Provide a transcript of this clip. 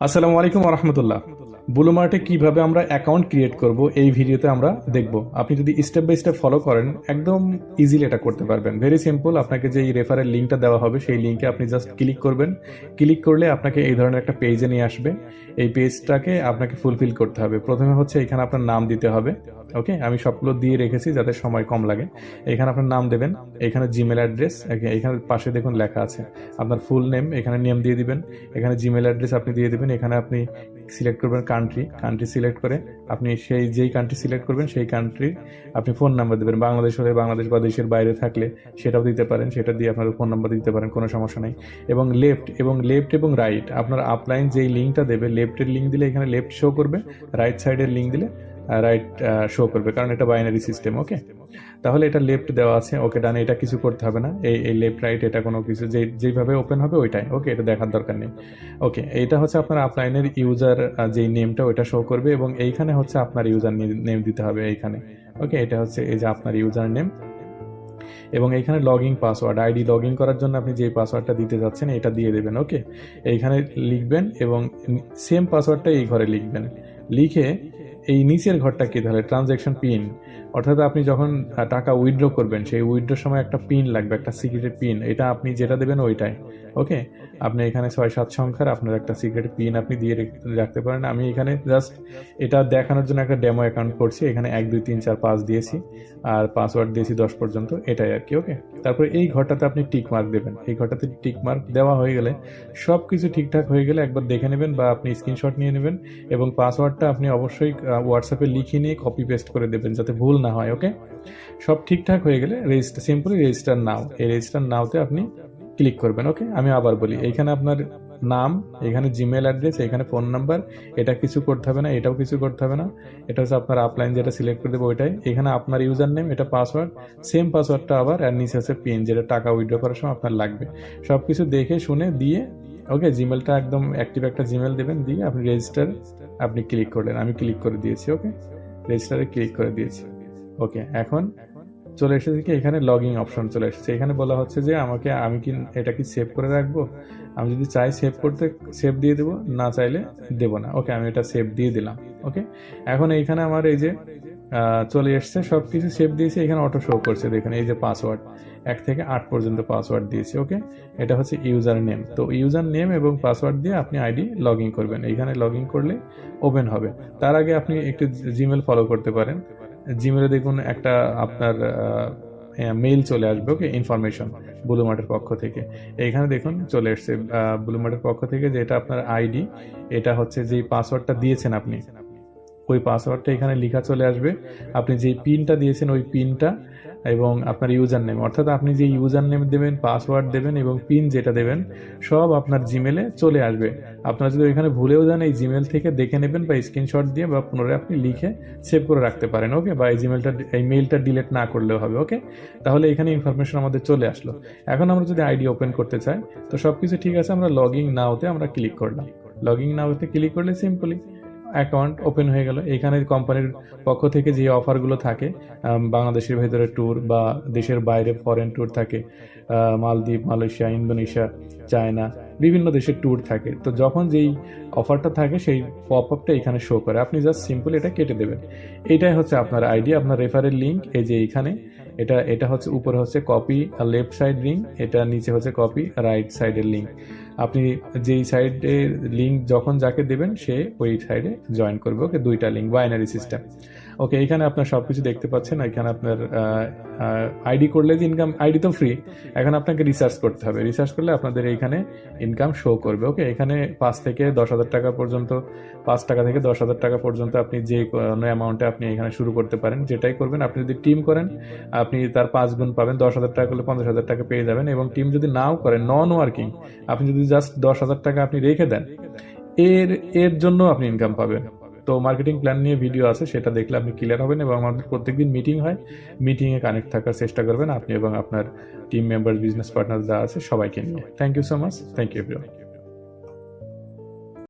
আসসালামু আলাইকুম ওয়া রাহমাতুল্লাহ। বুলুমার্টে কিভাবে আমরা অ্যাকাউন্ট ক্রিয়েট করব এই ভিডিওতে আমরা দেখব। আপনি যদি স্টেপ বাই স্টেপ ফলো করেন একদম ইজিলি এটা করতে পারবেন। Very simple. আপনাকে যে রেফারেল লিঙ্কটা দেওয়া হবে সেই লিঙ্কে আপনি জাস্ট ক্লিক করবেন। ক্লিক করলে আপনাকে এই ধরনের একটা পেজে নিয়ে আসবে। এই পেজটাকে আপনাকে ফুলফিল করতে হবে। প্রথমে হচ্ছে এখানে আপনার নাম দিতে হবে। ওকে, আমি সবগুলো দিয়ে রেখেছি যাতে সময় কম লাগে। এখানে আপনার নাম দেবেন, এখানে জিমেল অ্যাড্রেস, এখানে পাশে দেখুন লেখা আছে আপনার ফুল নেম, এখানে নেম দিয়ে দিবেন। এখানে জিমেল অ্যাড্রেস আপনি দিয়ে দিবেন। এখানে আপনি সিলেক্ট করবেন কান্ট্রি সিলেক্ট করে আপনি যেই কান্ট্রি সিলেক্ট করবেন সেই কান্ট্রি আপনি ফোন নাম্বার দেবেন। বাংলাদেশ হলে বাংলাদেশ বা দেশের বাইরে থাকলে সেটাও দিতে পারেন, সেটা দিয়ে আপনার ফোন নাম্বার দিতে পারেন, কোনো সমস্যা নেই। এবং লেফট এবং রাইট আপনার আপলাইন যেই লিঙ্কটা দেবে, লেফটের লিঙ্ক দিলে এখানে লেফট শো করবে, রাইট সাইডের লিঙ্ক দিলে রাইট শো করবে, কারণ এটা বাইনারি সিস্টেম। ওকে, তাহলে এটা লেফট দেওয়া আছে। ওকে ডান, এটা কিছু করতে হবে না। এই লেফট রাইট এটা কোনো কিছু যেইভাবে ওপেন হবে ওইটাই। ওকে, এটা দেখার দরকার নেই। ওকে, এটা হচ্ছে আপনার আপলাইনের ইউজার যেই নেমটা ওইটা শো করবে, এবং এইখানে হচ্ছে আপনার ইউজার নেম দিতে হবে এইখানে। ওকে, এটা হচ্ছে এই যে আপনার ইউজার নেম, এবং এইখানে লগইন পাসওয়ার্ড আইডি লগইন করার জন্য আপনি যে পাসওয়ার্ডটা দিতে যাচ্ছেন এটা দিয়ে দেবেন। ওকে, এইখানে লিখবেন এবং সেম পাসওয়ার্ডটা এই ঘরে লিখবেন। লিখে এই নিচের ঘরটা কি তাহলে ট্রানজ্যাকশন পিন, অর্থাৎ আপনি যখন টাকা উইথড্র করবেন সেই উইথড্রোর সময় একটা পিন লাগবে, একটা সিক্রেট পিন। এটা আপনি যেটা দেবেন ওইটাই। ওকে, আপনি এখানে 6-7 সংখ্যার আপনার একটা সিক্রেট পিন আপনি দিয়ে রাখতে পারেন। আমি এখানে জাস্ট এটা দেখানোর জন্য একটা ডেমো অ্যাকাউন্ট করছি। এখানে 1 2 3 4 5 দিয়েছি আর পাসওয়ার্ড দিয়েছি 10 পর্যন্ত, এটাই আর কি। ওকে, তারপরে এই ঘরটাতে আপনি টিক মার্ক দেবেন। এই ঘরটাতে টিক মার্ক দেওয়া হয়ে গেলে সব কিছু ঠিকঠাক হয়ে গেলে একবার দেখে নেবেন বা আপনি স্ক্রিনশট নিয়ে নেবেন, এবং পাসওয়ার্ডটা আপনি অবশ্যই হোয়াটসঅ্যাপে লিখে নিয়ে কপি পেস্ট করে দেবেন যাতে ভুল না হয়। ওকে, সব ঠিকঠাক হয়ে গেলে সিম্পলি রেজিস্টার নাও, এই রেজিস্টার নাওতে আপনি ক্লিক করবেন। ওকে, আমি আবার বলি, এইখানে আপনার নাম, এখানে জিমেল অ্যাড্রেস, এখানে ফোন নাম্বার, এটা কিছু করতে হবে না, এটাও কিছু করতে হবে না। এটা হচ্ছে আপনার আপলাইন যেটা সিলেক্ট করে দেবো ওইটাই। এখানে আপনার ইউজার নেম, এটা পাসওয়ার্ড, সেম পাসওয়ার্ডটা আবার, আর নিচে আছে পিন যেটা টাকা উইথড্র করার সময় আপনার লাগবে। সব কিছু দেখে শুনে দিয়ে ওকে, জিমেলটা একদম অ্যাক্টিভ একটা জিমেল দেবেন, দিয়ে আপনি রেজিস্টার আপনি ক্লিক করলেন। আমি ক্লিক করে দিয়েছি। ওকে, রেজিস্টারে ক্লিক করে দিয়েছি। ওকে, এখন চলে এসেছে কি এখানে লগইন অপশন চলে এসেছে। এখানে বলা হচ্ছে যে আমি কি এটা কি সেভ করে রাখবো। আমি যদি চাই সেভ করতে সেভ দিয়ে দেবো, না চাইলে দেবো না। ওকে, আমি এটা সেভ দিয়ে দিলাম। ওকে, এখন এইখানে আমার এই যে চলে এসছে, সব কিছু সেভ দিয়েছি। এখানে অটো শো করছে, দেখেন এই যে পাসওয়ার্ড 1 থেকে 8 পর্যন্ত পাসওয়ার্ড দিয়েছি। ওকে, এটা হচ্ছে ইউজার নেম। তো ইউজার নেম এবং পাসওয়ার্ড দিয়ে আপনি আইডি লগ ইন করবেন। এইখানে লগ ইন করলে ওপেন হবে। তার আগে আপনি একটু জিমেল ফলো করতে পারেন। জিমেলে দেখুন একটা আপনার মেইল চলে আসবে। ওকে, ইনফরমেশন বুলুমার্টের পক্ষ থেকে। এইখানে দেখুন চলে এসছে বুলুমার্টের পক্ষ থেকে যে এটা আপনার আইডি, এটা হচ্ছে যে পাসওয়ার্ডটা দিয়েছেন আপনি, ওই পাসওয়ার্ডটা এখানে লেখা চলে আসবে। আপনি যে পিনটা দিয়েছেন ওই পিনটা এবং আপনার ইউজার নেম, অর্থাৎ আপনি যে ইউজার নেম দেবেন, পাসওয়ার্ড দেবেন এবং পিন যেটা দেবেন সব আপনার জিমেলে চলে আসবে। আপনারা যদি ওইখানে ভুলেও যান এই জিমেল থেকে দেখে নেবেন বা স্ক্রিনশট দিয়ে বা পুনরায় আপনি লিখে সেভ করে রাখতে পারেন। ওকে, বা এই মেইলটা ডিলিট না করলেও হবে। ওকে, তাহলে এখানে ইনফরমেশন আমাদের চলে আসলো। এখন আমরা যদি আইডি ওপেন করতে চাই তো সবকিছু ঠিক আছে, আমরা লগইন নাওতে আমরা ক্লিক করলাম। লগইন নাওতে ক্লিক করলে সিম্পলি অ্যাকাউন্ট ওপেন হয়ে গেল। এখানে কোম্পানির পক্ষ থেকে যে অফারগুলো থাকে, বাংলাদেশের ভেতরে ট্যুর বা দেশের বাইরে ফরেন ট্যুর থাকে, মালদ্বীপ, মালয়েশিয়া, ইন্দোনেশিয়া, চায়না, বিভিন্ন দেশের ট্যুর থাকে। তো যখন যেই অফারটা থাকে সেই পপ আপটা এখানে শো করে, আপনি জাস্ট সিম্পল এটা কেটে দেবেন। এটাই হচ্ছে আপনার আইডি, আপনার রেফারেল লিঙ্ক। এই যে এইখানে এটা হচ্ছে উপরে হচ্ছে কপি লেফট সাইড লিঙ্ক, এটা নিচে হচ্ছে কপি রাইট সাইডের লিঙ্ক। আপনি যেই সাইডে লিঙ্ক যখন যাকে দেবেন সে ওই সাইডে জয়েন করবে। ওকে, দুইটা লিঙ্ক, বাইনারি সিস্টেম। ওকে, এখানে আপনার সবকিছু দেখতে পাচ্ছেন। এখানে আপনার আইডি করলে যে ইনকাম, আইডি তো ফ্রি, এখন আপনাকে রিসার্চ করতে হবে। রিসার্চ করলে আপনাদের এইখানে ইনকাম শো করবে। ওকে, এখানে 5 থেকে 10,000 টাকা পর্যন্ত, 5 টাকা থেকে 10,000 টাকা পর্যন্ত আপনি যে কোনো অ্যামাউন্টে আপনি এখানে শুরু করতে পারেন। যেটাই করবেন, আপনি যদি টিম করেন আপনি তার 5 গুণ পাবেন। 10,000 টাকা করলে 50,000 টাকা পেয়ে যাবেন। এবং টিম যদি নাও করেন, নন ওয়ার্কিং, আপনি যদি জাস্ট 10,000 টাকা আপনি রেখে দেন, এর জন্য আপনি ইনকাম পাবেন। তো মার্কেটিং প্ল্যান নিয়ে ভিডিও আছে, সেটা দেখলে আপনি ক্লিয়ার হবেন। এবং আমাদের প্রত্যেকদিন মিটিং হয়, মিটিংয়ে কানেক্ট থাকার চেষ্টা করবেন আপনি এবং আপনার টিম মেম্বার, বিজনেস পার্টনার যা আছে সবাইকে নিয়ে। Thank you so much. Thank you everyone.